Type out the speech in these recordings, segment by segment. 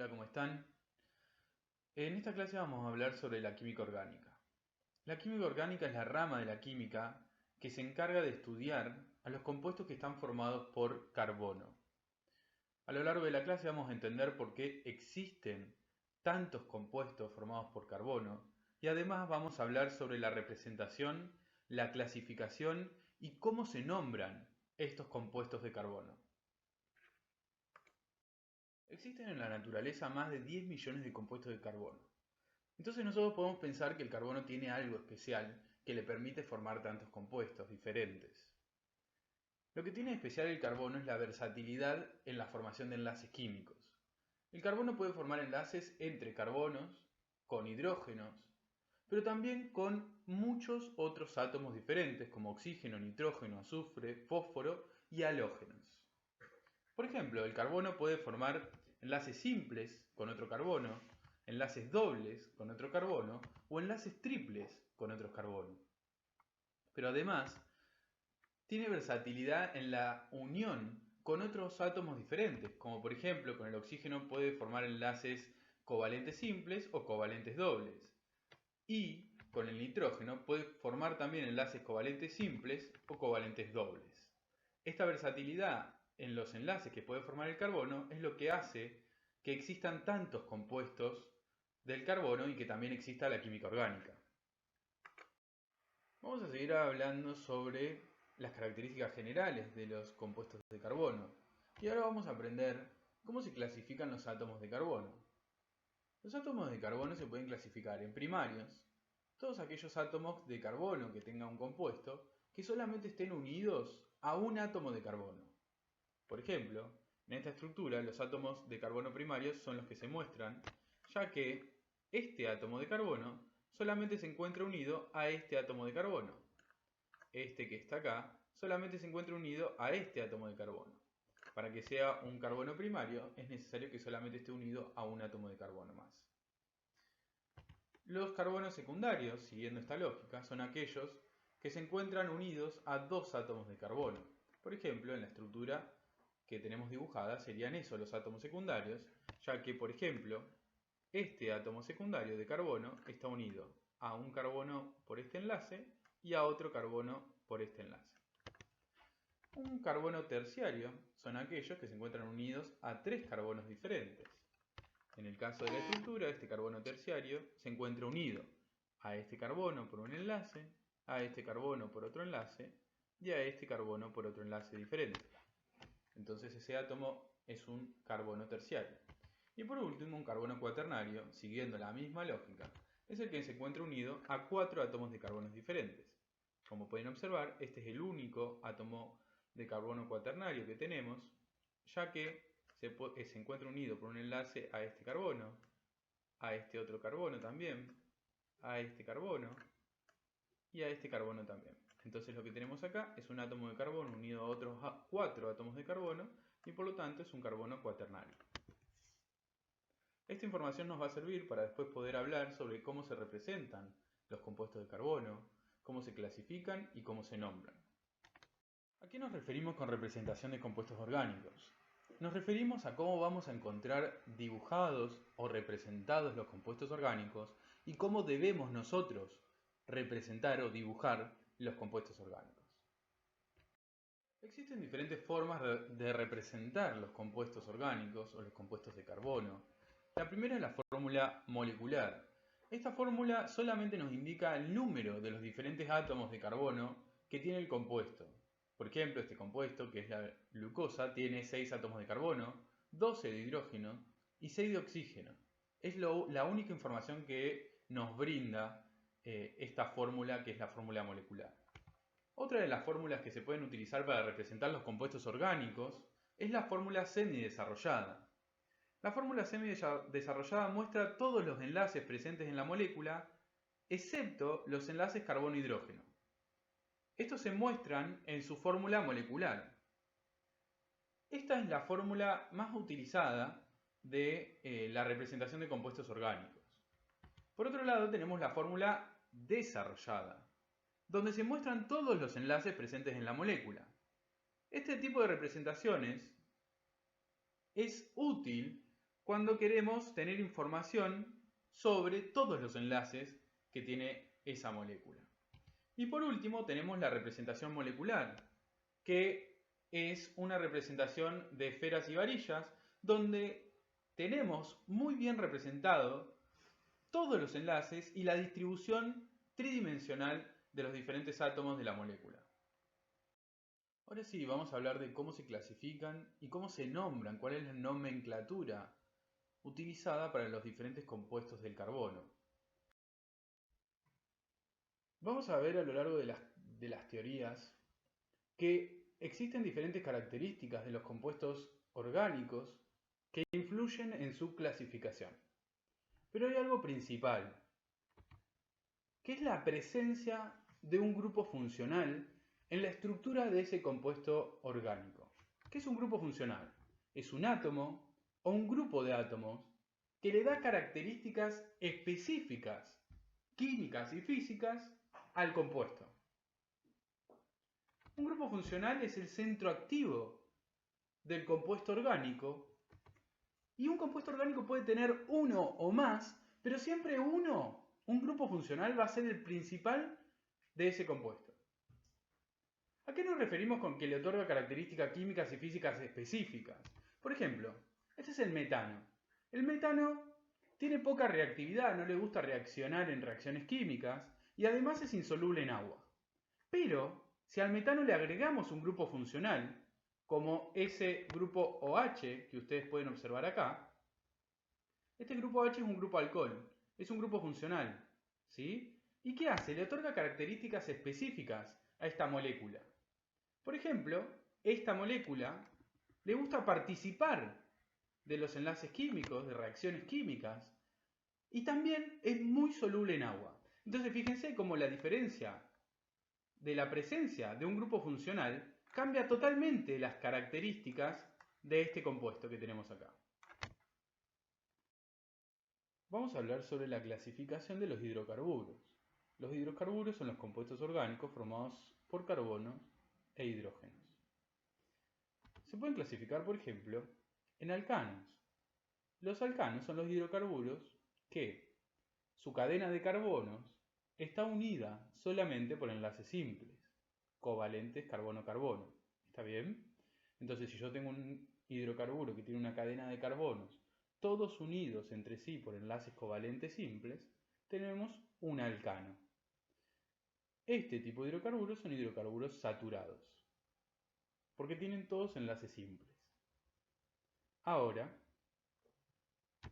Hola, ¿cómo están? En esta clase vamos a hablar sobre la química orgánica. La química orgánica es la rama de la química que se encarga de estudiar a los compuestos que están formados por carbono. A lo largo de la clase vamos a entender por qué existen tantos compuestos formados por carbono y además vamos a hablar sobre la representación, la clasificación y cómo se nombran estos compuestos de carbono. Existen en la naturaleza más de 10 millones de compuestos de carbono. Entonces nosotros podemos pensar que el carbono tiene algo especial que le permite formar tantos compuestos diferentes. Lo que tiene especial el carbono es la versatilidad en la formación de enlaces químicos. El carbono puede formar enlaces entre carbonos, con hidrógenos, pero también con muchos otros átomos diferentes como oxígeno, nitrógeno, azufre, fósforo y halógenos. Por ejemplo, el carbono puede formar enlaces simples con otro carbono, enlaces dobles con otro carbono o enlaces triples con otros carbonos. Pero además, tiene versatilidad en la unión con otros átomos diferentes, como por ejemplo con el oxígeno puede formar enlaces covalentes simples o covalentes dobles. Y con el nitrógeno puede formar también enlaces covalentes simples o covalentes dobles. Esta versatilidad en los enlaces que puede formar el carbono es lo que hace que existan tantos compuestos del carbono y que también exista la química orgánica. Vamos a seguir hablando sobre las características generales de los compuestos de carbono. Y ahora vamos a aprender cómo se clasifican los átomos de carbono. Los átomos de carbono se pueden clasificar en primarios, todos aquellos átomos de carbono que tengan un compuesto que solamente estén unidos a un átomo de carbono. Por ejemplo, en esta estructura los átomos de carbono primarios son los que se muestran, ya que este átomo de carbono solamente se encuentra unido a este átomo de carbono. Este que está acá solamente se encuentra unido a este átomo de carbono. Para que sea un carbono primario es necesario que solamente esté unido a un átomo de carbono más. Los carbonos secundarios, siguiendo esta lógica, son aquellos que se encuentran unidos a dos átomos de carbono. Por ejemplo, en la estructura que tenemos dibujada serían esos los átomos secundarios, ya que, por ejemplo, este átomo secundario de carbono está unido a un carbono por este enlace y a otro carbono por este enlace. Un carbono terciario son aquellos que se encuentran unidos a tres carbonos diferentes. En el caso de la estructura, este carbono terciario se encuentra unido a este carbono por un enlace, a este carbono por otro enlace y a este carbono por otro enlace diferente. Entonces ese átomo es un carbono terciario. Y por último, un carbono cuaternario, siguiendo la misma lógica, es el que se encuentra unido a cuatro átomos de carbonos diferentes. Como pueden observar, este es el único átomo de carbono cuaternario que tenemos, ya que se encuentra unido por un enlace a este carbono, a este otro carbono también, a este carbono y a este carbono también. Entonces lo que tenemos acá es un átomo de carbono unido a otros cuatro átomos de carbono y por lo tanto es un carbono cuaternario. Esta información nos va a servir para después poder hablar sobre cómo se representan los compuestos de carbono, cómo se clasifican y cómo se nombran. ¿A qué nos referimos con representación de compuestos orgánicos? Nos referimos a cómo vamos a encontrar dibujados o representados los compuestos orgánicos y cómo debemos nosotros representar o dibujar los compuestos orgánicos. Existen diferentes formas de representar los compuestos orgánicos o los compuestos de carbono. La primera es la fórmula molecular. Esta fórmula solamente nos indica el número de los diferentes átomos de carbono que tiene el compuesto. Por ejemplo, este compuesto, que es la glucosa, tiene 6 átomos de carbono, 12 de hidrógeno y 6 de oxígeno. Es la única información que nos brinda esta fórmula, que es la fórmula molecular. Otra de las fórmulas que se pueden utilizar para representar los compuestos orgánicos es la fórmula semidesarrollada. La fórmula semidesarrollada muestra todos los enlaces presentes en la molécula, excepto los enlaces carbono-hidrógeno. Estos se muestran en su fórmula molecular. Esta es la fórmula más utilizada de la representación de compuestos orgánicos. Por otro lado, tenemos la fórmula desarrollada, donde se muestran todos los enlaces presentes en la molécula. Este tipo de representaciones es útil cuando queremos tener información sobre todos los enlaces que tiene esa molécula. Y por último tenemos la representación molecular, que es una representación de esferas y varillas, donde tenemos muy bien representado todos los enlaces y la distribución tridimensional de los diferentes átomos de la molécula. Ahora sí, vamos a hablar de cómo se clasifican y cómo se nombran, cuál es la nomenclatura utilizada para los diferentes compuestos del carbono. Vamos a ver a lo largo de las teorías que existen diferentes características de los compuestos orgánicos que influyen en su clasificación. Pero hay algo principal, que es la presencia de un grupo funcional en la estructura de ese compuesto orgánico. ¿Qué es un grupo funcional? Es un átomo o un grupo de átomos que le da características específicas, químicas y físicas al compuesto. Un grupo funcional es el centro activo del compuesto orgánico, y un compuesto orgánico puede tener uno o más, pero siempre un grupo funcional va a ser el principal de ese compuesto. ¿A qué nos referimos con que le otorga características químicas y físicas específicas? Por ejemplo, este es el metano. El metano tiene poca reactividad, no le gusta reaccionar en reacciones químicas y además es insoluble en agua. Pero si al metano le agregamos un grupo funcional, como ese grupo OH que ustedes pueden observar acá, este grupo OH es un grupo alcohol, es un grupo funcional, ¿sí? ¿Y qué hace? Le otorga características específicas a esta molécula. Por ejemplo, esta molécula le gusta participar de los enlaces químicos, de reacciones químicas, y también es muy soluble en agua. Entonces fíjense cómo la diferencia de la presencia de un grupo funcional cambia totalmente las características de este compuesto que tenemos acá. Vamos a hablar sobre la clasificación de los hidrocarburos. Los hidrocarburos son los compuestos orgánicos formados por carbono e hidrógenos. Se pueden clasificar, por ejemplo, en alcanos. Los alcanos son los hidrocarburos que su cadena de carbonos está unida solamente por enlaces simples, covalentes carbono-carbono. ¿Está bien? Entonces, si yo tengo un hidrocarburo que tiene una cadena de carbonos, todos unidos entre sí por enlaces covalentes simples, tenemos un alcano. Este tipo de hidrocarburos son hidrocarburos saturados, porque tienen todos enlaces simples. Ahora,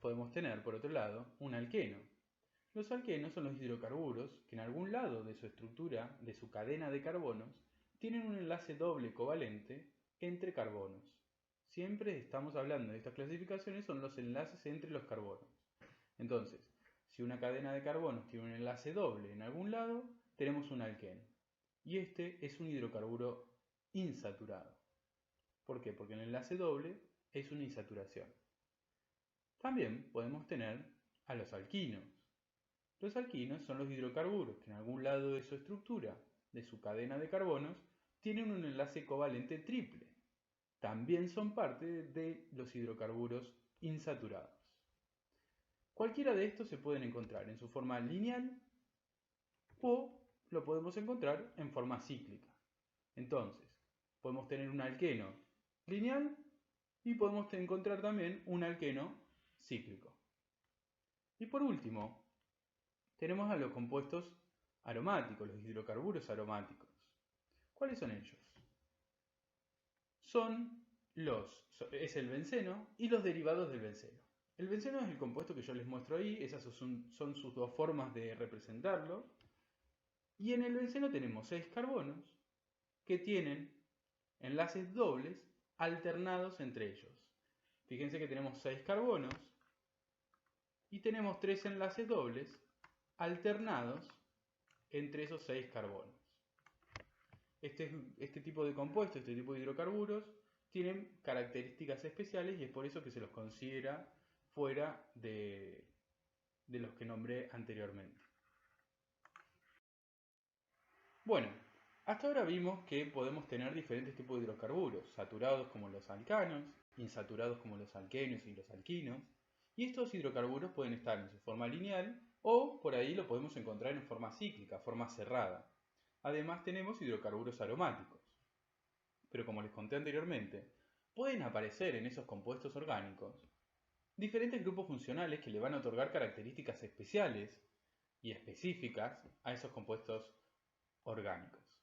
podemos tener, por otro lado, un alqueno. Los alquenos son los hidrocarburos que en algún lado de su estructura, de su cadena de carbonos, tienen un enlace doble covalente entre carbonos. Siempre estamos hablando de estas clasificaciones, son los enlaces entre los carbonos. Entonces, si una cadena de carbonos tiene un enlace doble en algún lado, tenemos un alqueno. Y este es un hidrocarburo insaturado. ¿Por qué? Porque el enlace doble es una insaturación. También podemos tener a los alquinos. Los alquinos son los hidrocarburos que en algún lado de su estructura, de su cadena de carbonos, tienen un enlace covalente triple. También son parte de los hidrocarburos insaturados. Cualquiera de estos se pueden encontrar en su forma lineal o lo podemos encontrar en forma cíclica. Entonces, podemos tener un alqueno lineal y podemos encontrar también un alqueno cíclico. Y por último, tenemos a los compuestos aromáticos, los hidrocarburos aromáticos. ¿Cuáles son ellos? Es el benceno y los derivados del benceno. El benceno es el compuesto que yo les muestro ahí, esas son sus dos formas de representarlo. Y en el benceno tenemos 6 carbonos que tienen enlaces dobles alternados entre ellos. Fíjense que tenemos 6 carbonos y tenemos 3 enlaces dobles alternados entre esos 6 carbonos. Este tipo de compuestos, este tipo de hidrocarburos, tienen características especiales y es por eso que se los considera fuera de los que nombré anteriormente. Bueno, hasta ahora vimos que podemos tener diferentes tipos de hidrocarburos, saturados como los alcanos, insaturados como los alquenos y los alquinos, Y estos hidrocarburos pueden estar en su forma lineal o por ahí lo podemos encontrar en forma cíclica, forma cerrada. Además tenemos hidrocarburos aromáticos. Pero como les conté anteriormente, pueden aparecer en esos compuestos orgánicos diferentes grupos funcionales que le van a otorgar características especiales y específicas a esos compuestos orgánicos.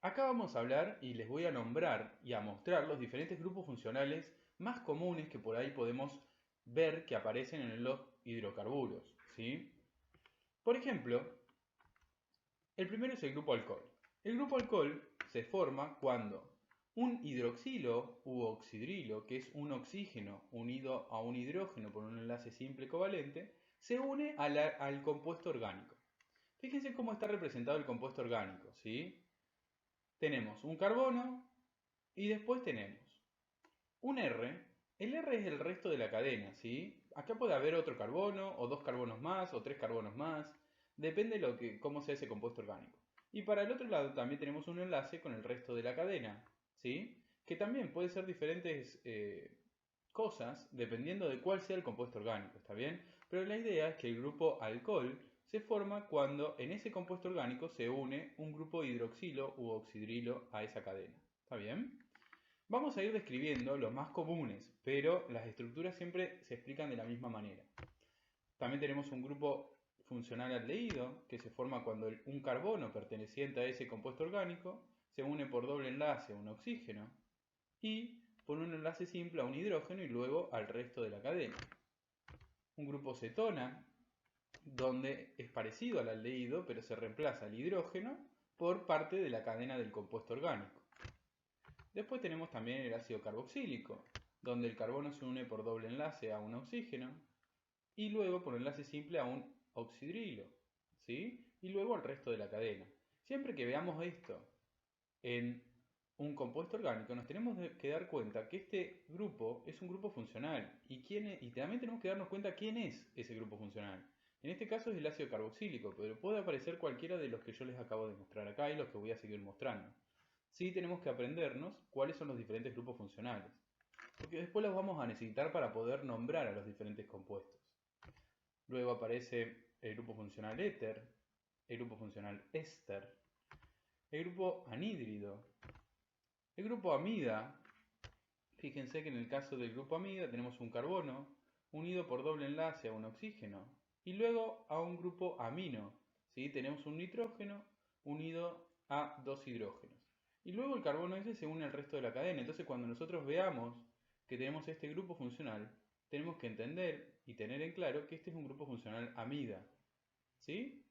Acá vamos a hablar y les voy a nombrar y a mostrar los diferentes grupos funcionales más comunes que por ahí podemos ver que aparecen en los hidrocarburos, ¿sí? Por ejemplo, el primero es el grupo alcohol. El grupo alcohol se forma cuando un hidroxilo u oxidrilo, que es un oxígeno unido a un hidrógeno por un enlace simple covalente, se une al compuesto orgánico. Fíjense cómo está representado el compuesto orgánico, ¿sí? Tenemos un carbono y después tenemos un R. El R es el resto de la cadena, ¿sí? Acá puede haber otro carbono, o dos carbonos más, o tres carbonos más. Depende de cómo sea ese compuesto orgánico. Y para el otro lado también tenemos un enlace con el resto de la cadena, ¿sí? Que también puede ser diferentes cosas dependiendo de cuál sea el compuesto orgánico, ¿está bien? Pero la idea es que el grupo alcohol se forma cuando en ese compuesto orgánico se une un grupo hidroxilo u oxidrilo a esa cadena, ¿está bien? Vamos a ir describiendo los más comunes, pero las estructuras siempre se explican de la misma manera. También tenemos un grupo funcional aldehído, que se forma cuando un carbono perteneciente a ese compuesto orgánico se une por doble enlace a un oxígeno y por un enlace simple a un hidrógeno y luego al resto de la cadena. Un grupo cetona, donde es parecido al aldehído, pero se reemplaza el hidrógeno por parte de la cadena del compuesto orgánico. Después tenemos también el ácido carboxílico, donde el carbono se une por doble enlace a un oxígeno y luego por enlace simple a un oxidrilo, ¿sí? Y luego al resto de la cadena. Siempre que veamos esto en un compuesto orgánico, nos tenemos que dar cuenta que este grupo es un grupo funcional y también tenemos que darnos cuenta quién es ese grupo funcional. En este caso es el ácido carboxílico, pero puede aparecer cualquiera de los que yo les acabo de mostrar acá y los que voy a seguir mostrando. Sí tenemos que aprendernos cuáles son los diferentes grupos funcionales, porque después los vamos a necesitar para poder nombrar a los diferentes compuestos. Luego aparece el grupo funcional éter, el grupo funcional éster, el grupo anhídrido, el grupo amida. Fíjense que en el caso del grupo amida tenemos un carbono unido por doble enlace a un oxígeno y luego a un grupo amino, ¿sí? Tenemos un nitrógeno unido a dos hidrógenos. Y luego el carbono ese se une al resto de la cadena. Entonces cuando nosotros veamos que tenemos este grupo funcional, tenemos que entender y tener en claro que este es un grupo funcional amida, ¿sí?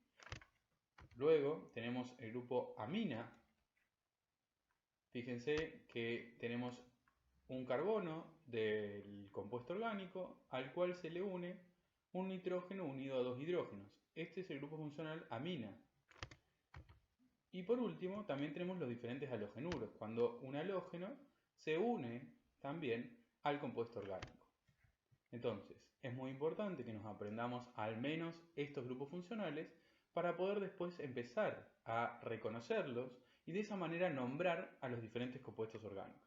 Luego tenemos el grupo amina. Fíjense que tenemos un carbono del compuesto orgánico al cual se le une un nitrógeno unido a dos hidrógenos. Este es el grupo funcional amina. Y por último, también tenemos los diferentes halogenuros, cuando un halógeno se une también al compuesto orgánico. Entonces, es muy importante que nos aprendamos al menos estos grupos funcionales para poder después empezar a reconocerlos y de esa manera nombrar a los diferentes compuestos orgánicos.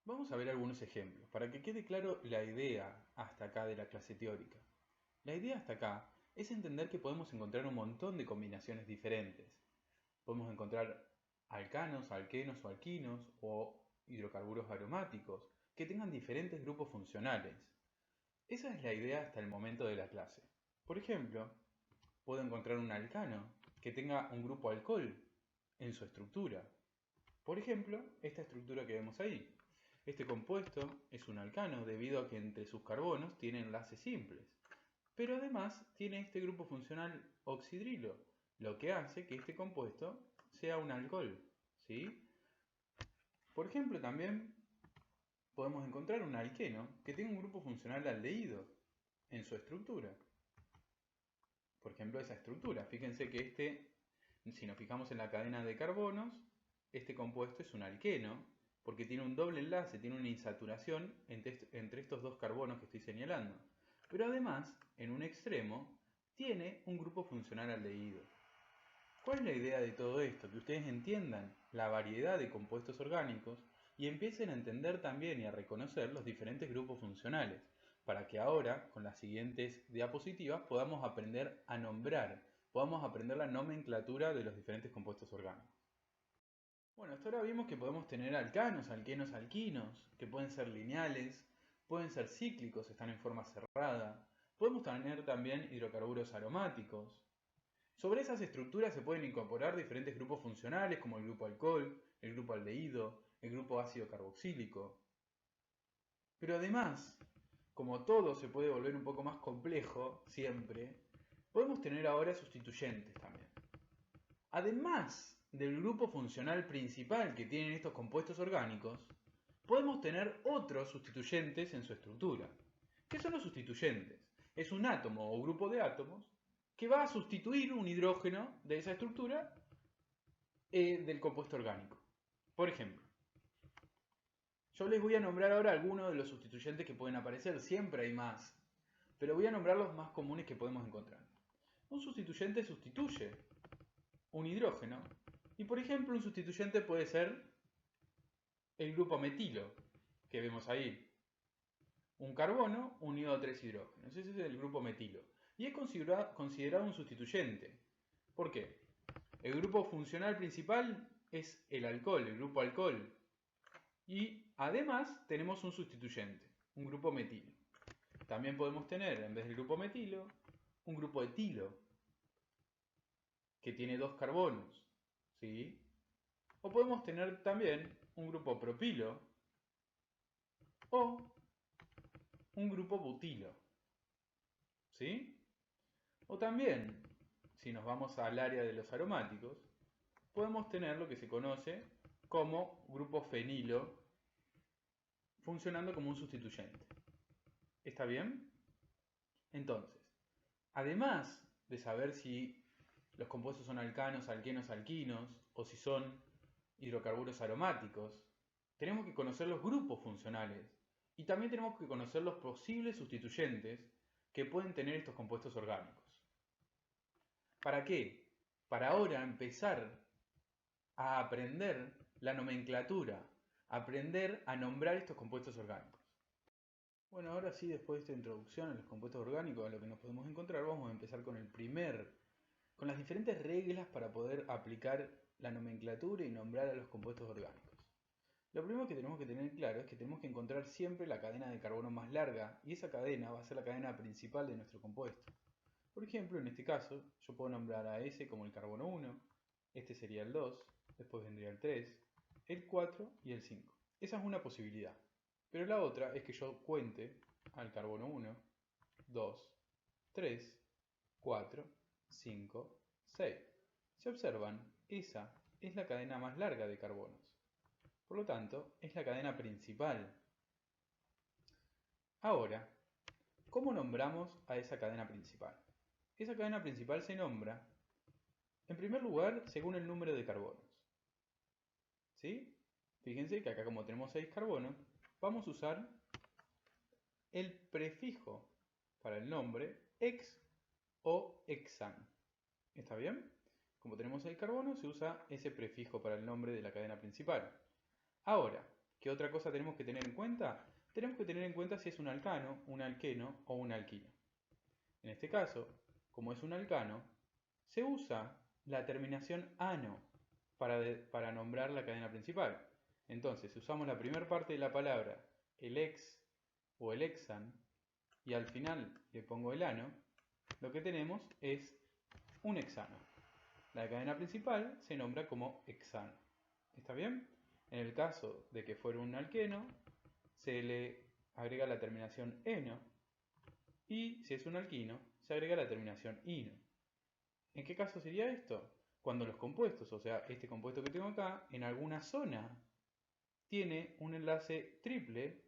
Vamos a ver algunos ejemplos para que quede claro la idea hasta acá de la clase teórica. La idea hasta acá es entender que podemos encontrar un montón de combinaciones diferentes. Podemos encontrar alcanos, alquenos o alquinos o hidrocarburos aromáticos que tengan diferentes grupos funcionales. Esa es la idea hasta el momento de la clase. Por ejemplo, puedo encontrar un alcano que tenga un grupo alcohol en su estructura. Por ejemplo, esta estructura que vemos ahí. Este compuesto es un alcano debido a que entre sus carbonos tiene enlaces simples. Pero además tiene este grupo funcional oxidrilo, lo que hace que este compuesto sea un alcohol, ¿sí? Por ejemplo, también podemos encontrar un alqueno que tenga un grupo funcional aldehído en su estructura. Por ejemplo, esa estructura. Fíjense que si nos fijamos en la cadena de carbonos, este compuesto es un alqueno porque tiene un doble enlace, tiene una insaturación entre estos dos carbonos que estoy señalando. Pero además, en un extremo, tiene un grupo funcional aldehído. ¿Cuál es la idea de todo esto? Que ustedes entiendan la variedad de compuestos orgánicos y empiecen a entender también y a reconocer los diferentes grupos funcionales. para que ahora, con las siguientes diapositivas, podamos aprender a nombrar, podamos aprender la nomenclatura de los diferentes compuestos orgánicos. Bueno, hasta ahora vimos que podemos tener alcanos, alquenos, alquinos, que pueden ser lineales, pueden ser cíclicos, están en forma cerrada. Podemos tener también hidrocarburos aromáticos. Sobre esas estructuras se pueden incorporar diferentes grupos funcionales como el grupo alcohol, el grupo aldehído, el grupo ácido carboxílico. Pero además, como todo se puede volver un poco más complejo siempre, podemos tener ahora sustituyentes también. Además del grupo funcional principal que tienen estos compuestos orgánicos, podemos tener otros sustituyentes en su estructura. ¿Qué son los sustituyentes? Es un átomo o grupo de átomos que va a sustituir un hidrógeno de esa estructura del compuesto orgánico. Por ejemplo, yo les voy a nombrar ahora algunos de los sustituyentes que pueden aparecer. Siempre hay más, pero voy a nombrar los más comunes que podemos encontrar. Un sustituyente sustituye un hidrógeno y, por ejemplo, un sustituyente puede ser el grupo metilo que vemos ahí. Un carbono unido a 3 hidrógenos. Ese es el grupo metilo. Y es considerado un sustituyente. ¿Por qué? El grupo funcional principal es el alcohol, el grupo alcohol. Y además tenemos un sustituyente, un grupo metilo. También podemos tener, en vez del grupo metilo, un grupo etilo, que tiene 2 carbonos. ¿Sí? O podemos tener también un grupo propilo o un grupo butilo. ¿Sí? O también, si nos vamos al área de los aromáticos, podemos tener lo que se conoce como grupo fenilo, funcionando como un sustituyente. ¿Está bien? Entonces, además de saber si los compuestos son alcanos, alquenos, alquinos, o si son hidrocarburos aromáticos, tenemos que conocer los grupos funcionales y también tenemos que conocer los posibles sustituyentes que pueden tener estos compuestos orgánicos. ¿Para qué? Para ahora empezar a aprender la nomenclatura, aprender a nombrar estos compuestos orgánicos. Bueno, ahora sí, después de esta introducción a los compuestos orgánicos, a lo que nos podemos encontrar, vamos a empezar con con las diferentes reglas para poder aplicar la nomenclatura y nombrar a los compuestos orgánicos. Lo primero que tenemos que tener claro es que tenemos que encontrar siempre la cadena de carbono más larga, y esa cadena va a ser la cadena principal de nuestro compuesto. Por ejemplo, en este caso, yo puedo nombrar a S como el carbono 1, este sería el 2, después vendría el 3, el 4 y el 5. Esa es una posibilidad. Pero la otra es que yo cuente al carbono 1, 2, 3, 4, 5, 6. Si observan, esa es la cadena más larga de carbonos. Por lo tanto, es la cadena principal. Ahora, ¿cómo nombramos a esa cadena principal? Esa cadena principal se nombra, en primer lugar, según el número de carbonos. ¿Sí? Fíjense que acá, como tenemos 6 carbonos, vamos a usar el prefijo para el nombre ex o hexan. ¿Está bien? Como tenemos 6 carbonos, se usa ese prefijo para el nombre de la cadena principal. Ahora, ¿qué otra cosa tenemos que tener en cuenta? Tenemos que tener en cuenta si es un alcano, un alqueno o un alquino. En este caso, como es un alcano, se usa la terminación ano para nombrar la cadena principal. Entonces, si usamos la primera parte de la palabra, el ex o el hexan, y al final le pongo el ano, lo que tenemos es un hexano. La cadena principal se nombra como hexano. ¿Está bien? En el caso de que fuera un alqueno, se le agrega la terminación eno, y si es un alquino, se agrega la terminación ino. ¿En qué caso sería esto? Cuando los compuestos, o sea, este compuesto que tengo acá, en alguna zona tiene un enlace triple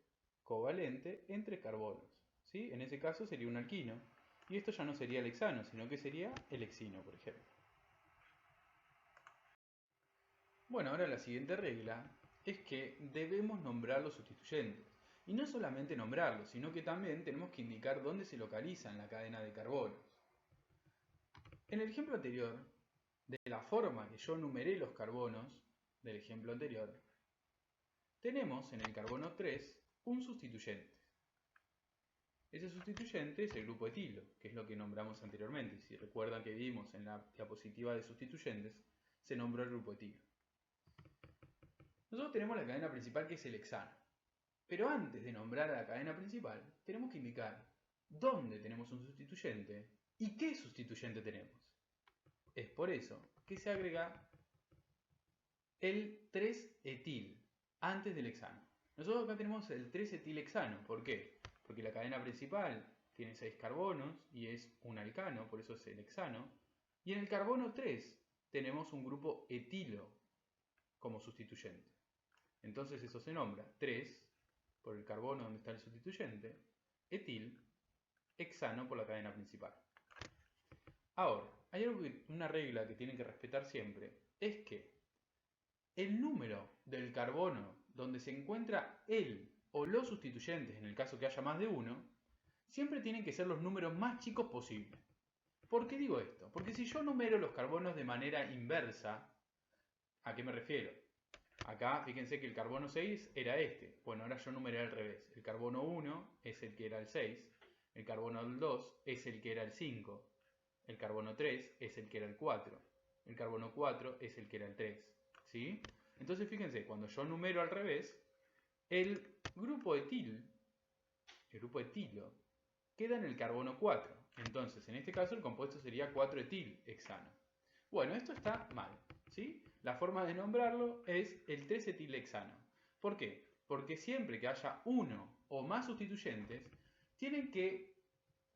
covalente entre carbonos. ¿Sí? En ese caso sería un alquino. Y esto ya no sería el hexano, sino que sería el hexino, por ejemplo. Bueno, ahora la siguiente regla es que debemos nombrar los sustituyentes. Y no solamente nombrarlos, sino que también tenemos que indicar dónde se localiza en la cadena de carbonos. En el ejemplo anterior, de la forma que yo numeré los carbonos del ejemplo anterior, tenemos en el carbono 3 un sustituyente. Ese sustituyente es el grupo etilo, que es lo que nombramos anteriormente. Si recuerdan que vimos en la diapositiva de sustituyentes, se nombró el grupo etilo. Nosotros tenemos la cadena principal, que es el hexano. Pero antes de nombrar a la cadena principal, tenemos que indicar dónde tenemos un sustituyente y qué sustituyente tenemos. Es por eso que se agrega el 3-etil antes del hexano. Nosotros acá tenemos el 3-etilhexano. ¿Por qué? Porque la cadena principal tiene 6 carbonos y es un alcano, por eso es el hexano. Y en el carbono 3 tenemos un grupo etilo como sustituyente. Entonces eso se nombra 3 por el carbono donde está el sustituyente, etil, hexano por la cadena principal. Ahora, hay una regla que tienen que respetar siempre, es que el número del carbono donde se encuentra el o los sustituyentes, en el caso que haya más de uno, siempre tienen que ser los números más chicos posibles. ¿Por qué digo esto? Porque si yo numero los carbonos de manera inversa, ¿a qué me refiero? Acá, fíjense que el carbono 6 era este. Bueno, ahora yo numeré al revés. El carbono 1 es el que era el 6, el carbono 2 es el que era el 5, el carbono 3 es el que era el 4, el carbono 4 es el que era el 3. ¿Sí? Entonces fíjense, cuando yo numero al revés, el grupo etilo, queda en el carbono 4. Entonces, en este caso, el compuesto sería 4-etilhexano. Bueno, esto está mal, ¿sí? La forma de nombrarlo es el 3-etilhexano. ¿Por qué? Porque siempre que haya uno o más sustituyentes, tienen que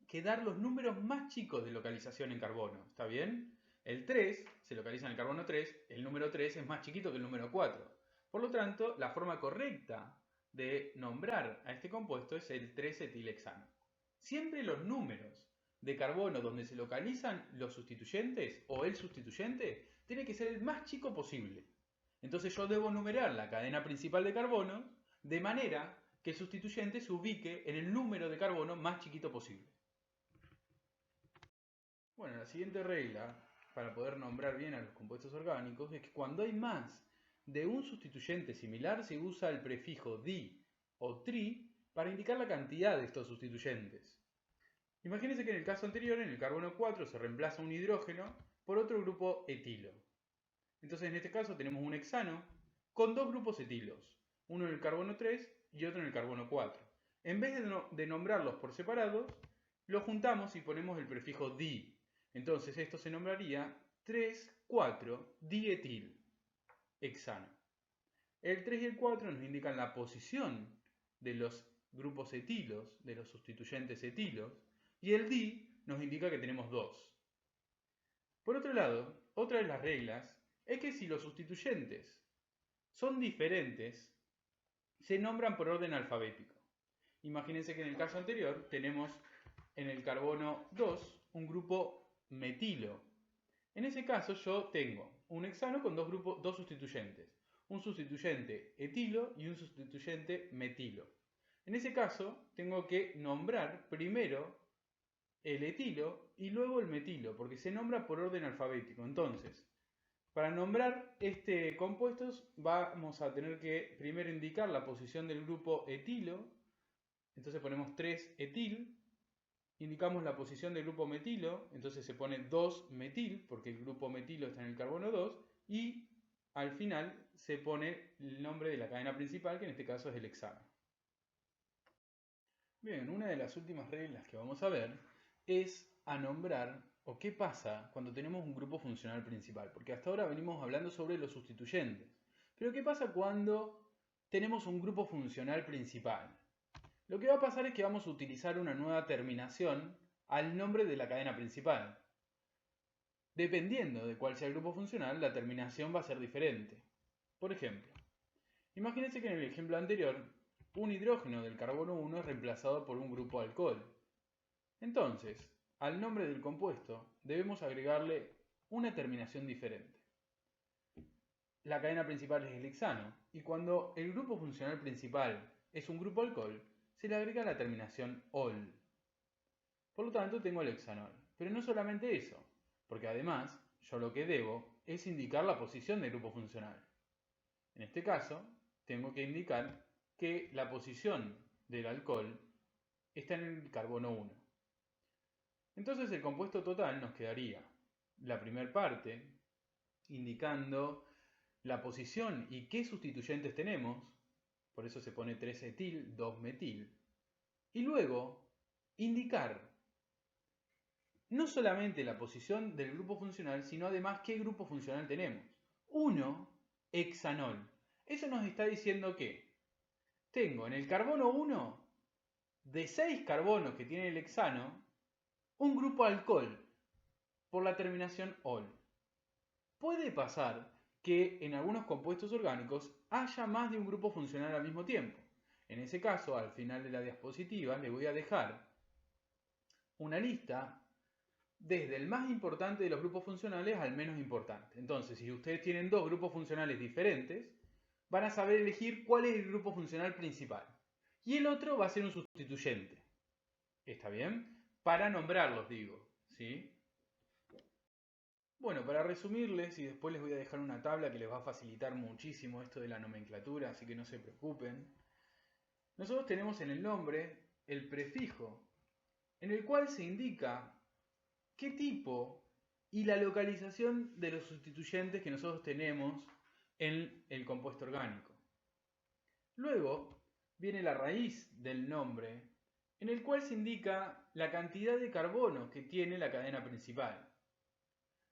quedar los números más chicos de localización en carbono. ¿Está bien? El 3 se localiza en el carbono 3, el número 3 es más chiquito que el número 4. Por lo tanto, la forma correcta de nombrar a este compuesto es el 3-etilhexano. Siempre los números de carbono donde se localizan los sustituyentes o el sustituyente tiene que ser el más chico posible. Entonces yo debo numerar la cadena principal de carbono de manera que el sustituyente se ubique en el número de carbono más chiquito posible. Bueno, la siguiente regla para poder nombrar bien a los compuestos orgánicos es que cuando hay más de un sustituyente similar se usa el prefijo di o tri para indicar la cantidad de estos sustituyentes. Imagínense que en el caso anterior, en el carbono 4, se reemplaza un hidrógeno por otro grupo etilo. Entonces en este caso tenemos un hexano con dos grupos etilos, uno en el carbono 3 y otro en el carbono 4. En vez de nombrarlos por separados, los juntamos y ponemos el prefijo di. Entonces esto se nombraría 3,4-dietilhexano. El 3 y el 4 nos indican la posición de los grupos etilos, de los sustituyentes etilos, y el di nos indica que tenemos 2. Por otro lado, otra de las reglas es que si los sustituyentes son diferentes, se nombran por orden alfabético. Imagínense que en el caso anterior tenemos en el carbono 2 un grupo metilo. En ese caso yo tengo un hexano con dos sustituyentes, un sustituyente etilo y un sustituyente metilo. En ese caso tengo que nombrar primero el etilo y luego el metilo, porque se nombra por orden alfabético. Entonces, para nombrar este compuesto vamos a tener que primero indicar la posición del grupo etilo. Entonces ponemos 3-etil, indicamos la posición del grupo metilo, entonces se pone 2-metil, porque el grupo metilo está en el carbono 2, y al final se pone el nombre de la cadena principal, que en este caso es el hexano. Bien, una de las últimas reglas que vamos a ver es a nombrar o qué pasa cuando tenemos un grupo funcional principal, porque hasta ahora venimos hablando sobre los sustituyentes. Pero ¿qué pasa cuando tenemos un grupo funcional principal? Lo que va a pasar es que vamos a utilizar una nueva terminación al nombre de la cadena principal. Dependiendo de cuál sea el grupo funcional, la terminación va a ser diferente. Por ejemplo, imagínense que en el ejemplo anterior, un hidrógeno del carbono 1 es reemplazado por un grupo alcohol. Entonces, al nombre del compuesto debemos agregarle una terminación diferente. La cadena principal es el hexano, y cuando el grupo funcional principal es un grupo alcohol, se le agrega la terminación ol. Por lo tanto, tengo el hexanol. Pero no solamente eso, porque además yo lo que debo es indicar la posición del grupo funcional. En este caso, tengo que indicar que la posición del alcohol está en el carbono 1. Entonces el compuesto total nos quedaría la primera parte, indicando la posición y qué sustituyentes tenemos, por eso se pone 3-etil, 2-metil, y luego indicar no solamente la posición del grupo funcional, sino además qué grupo funcional tenemos. 1-hexanol. Eso nos está diciendo que tengo en el carbono 1, de 6 carbonos que tiene el hexano, un grupo alcohol por la terminación ol. Puede pasar que en algunos compuestos orgánicos haya más de un grupo funcional al mismo tiempo. En ese caso, al final de la diapositiva, le voy a dejar una lista desde el más importante de los grupos funcionales al menos importante. Entonces, si ustedes tienen dos grupos funcionales diferentes, van a saber elegir cuál es el grupo funcional principal. Y el otro va a ser un sustituyente. ¿Está bien? Para nombrarlos, digo. ¿Sí? Bueno, para resumirles, y después les voy a dejar una tabla que les va a facilitar muchísimo esto de la nomenclatura, así que no se preocupen. Nosotros tenemos en el nombre el prefijo, en el cual se indica qué tipo y la localización de los sustituyentes que nosotros tenemos en el compuesto orgánico. Luego viene la raíz del nombre, en el cual se indica la cantidad de carbono que tiene la cadena principal.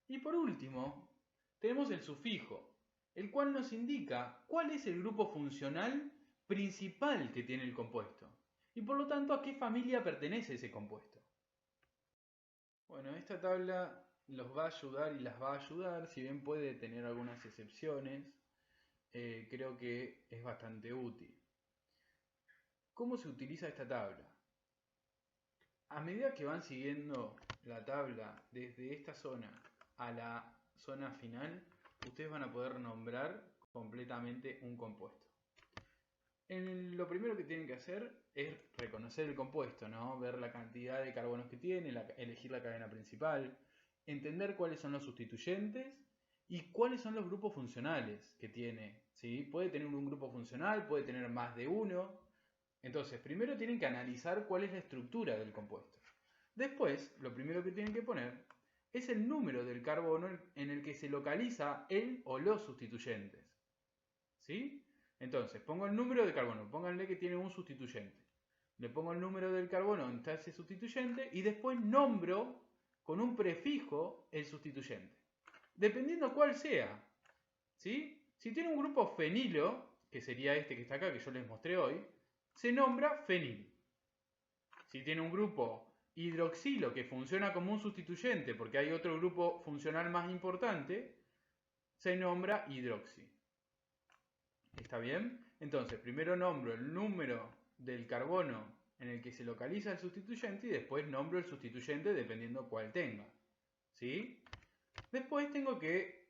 Y por último, tenemos el sufijo, el cual nos indica cuál es el grupo funcional principal que tiene el compuesto, y por lo tanto a qué familia pertenece ese compuesto. Bueno, esta tabla los va a ayudar y las va a ayudar, si bien puede tener algunas excepciones, creo que es bastante útil. ¿Cómo se utiliza esta tabla? A medida que van siguiendo la tabla desde esta zona a la zona final, ustedes van a poder nombrar completamente un compuesto. Lo primero que tienen que hacer es reconocer el compuesto, ¿no? Ver la cantidad de carbonos que tiene, elegir la cadena principal, entender cuáles son los sustituyentes y cuáles son los grupos funcionales que tiene, ¿sí? Puede tener un grupo funcional, puede tener más de uno. Entonces, primero tienen que analizar cuál es la estructura del compuesto. Después, lo primero que tienen que poner es el número del carbono en el que se localiza el o los sustituyentes. ¿Sí? Entonces, pongo el número de carbono, pónganle que tiene un sustituyente. Le pongo el número del carbono donde está ese sustituyente y después nombro con un prefijo el sustituyente. Dependiendo cuál sea. ¿Sí? Si tiene un grupo fenilo, que sería este que está acá, que yo les mostré hoy, se nombra fenil. Si tiene un grupo hidroxilo que funciona como un sustituyente porque hay otro grupo funcional más importante, se nombra hidroxi. ¿Está bien? Entonces, primero nombro el número del carbono en el que se localiza el sustituyente y después nombro el sustituyente dependiendo cuál tenga. ¿Sí? Después tengo que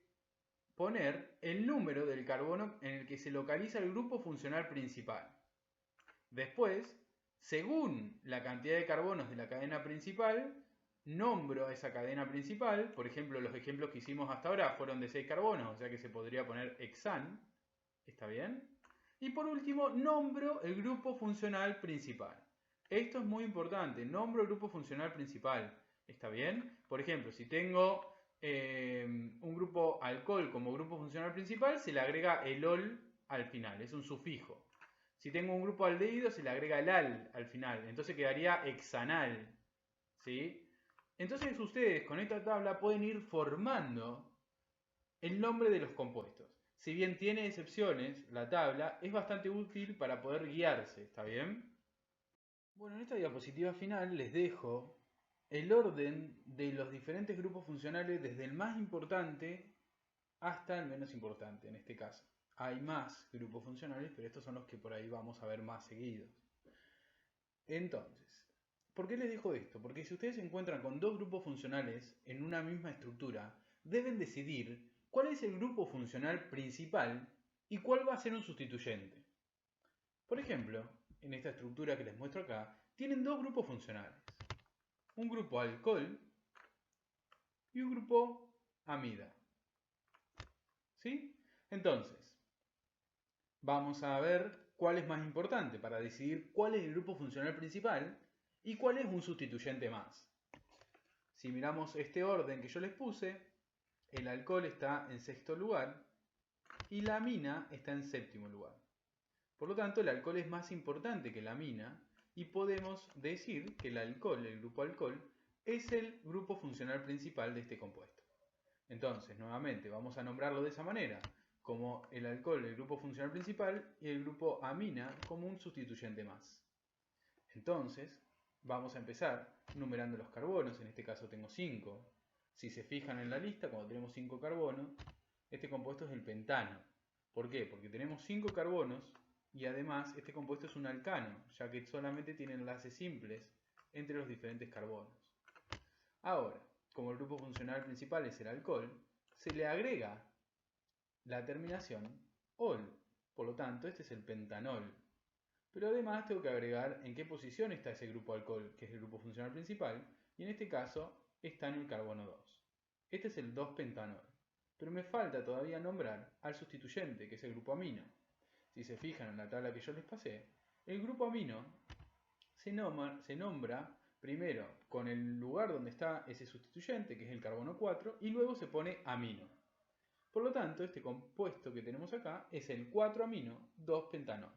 poner el número del carbono en el que se localiza el grupo funcional principal. Después, según la cantidad de carbonos de la cadena principal, nombro a esa cadena principal. Por ejemplo, los ejemplos que hicimos hasta ahora fueron de 6 carbonos, o sea que se podría poner hexan. ¿Está bien? Y por último, nombro el grupo funcional principal. Esto es muy importante, nombro el grupo funcional principal. ¿Está bien? Por ejemplo, si tengo un grupo alcohol como grupo funcional principal, se le agrega el ol al final, es un sufijo. Si tengo un grupo aldehído, se le agrega el al final, entonces quedaría hexanal. ¿Sí? Entonces ustedes con esta tabla pueden ir formando el nombre de los compuestos. Si bien tiene excepciones, la tabla es bastante útil para poder guiarse, ¿está bien? Bueno, en esta diapositiva final les dejo el orden de los diferentes grupos funcionales desde el más importante hasta el menos importante en este caso. Hay más grupos funcionales, pero estos son los que por ahí vamos a ver más seguidos. Entonces, ¿por qué les dejo esto? Porque si ustedes se encuentran con dos grupos funcionales en una misma estructura, deben decidir cuál es el grupo funcional principal y cuál va a ser un sustituyente. Por ejemplo, en esta estructura que les muestro acá, tienen dos grupos funcionales. Un grupo alcohol y un grupo amida. ¿Sí? Entonces, vamos a ver cuál es más importante para decidir cuál es el grupo funcional principal. ¿Y cuál es un sustituyente más? Si miramos este orden que yo les puse, el alcohol está en sexto lugar y la amina está en séptimo lugar. Por lo tanto, el alcohol es más importante que la amina y podemos decir que el alcohol, el grupo alcohol, es el grupo funcional principal de este compuesto. Entonces, nuevamente, vamos a nombrarlo de esa manera, como el alcohol, el grupo funcional principal, y el grupo amina como un sustituyente más. Entonces, vamos a empezar numerando los carbonos, en este caso tengo 5. Si se fijan en la lista, cuando tenemos 5 carbonos, este compuesto es el pentano. ¿Por qué? Porque tenemos 5 carbonos y además este compuesto es un alcano, ya que solamente tiene enlaces simples entre los diferentes carbonos. Ahora, como el grupo funcional principal es el alcohol, se le agrega la terminación ol. Por lo tanto, este es el pentanol. Pero además tengo que agregar en qué posición está ese grupo alcohol, que es el grupo funcional principal, y en este caso está en el carbono 2. Este es el 2-pentanol. Pero me falta todavía nombrar al sustituyente, que es el grupo amino. Si se fijan en la tabla que yo les pasé, el grupo amino se nombra primero con el lugar donde está ese sustituyente, que es el carbono 4, y luego se pone amino. Por lo tanto, este compuesto que tenemos acá es el 4-amino 2-pentanol.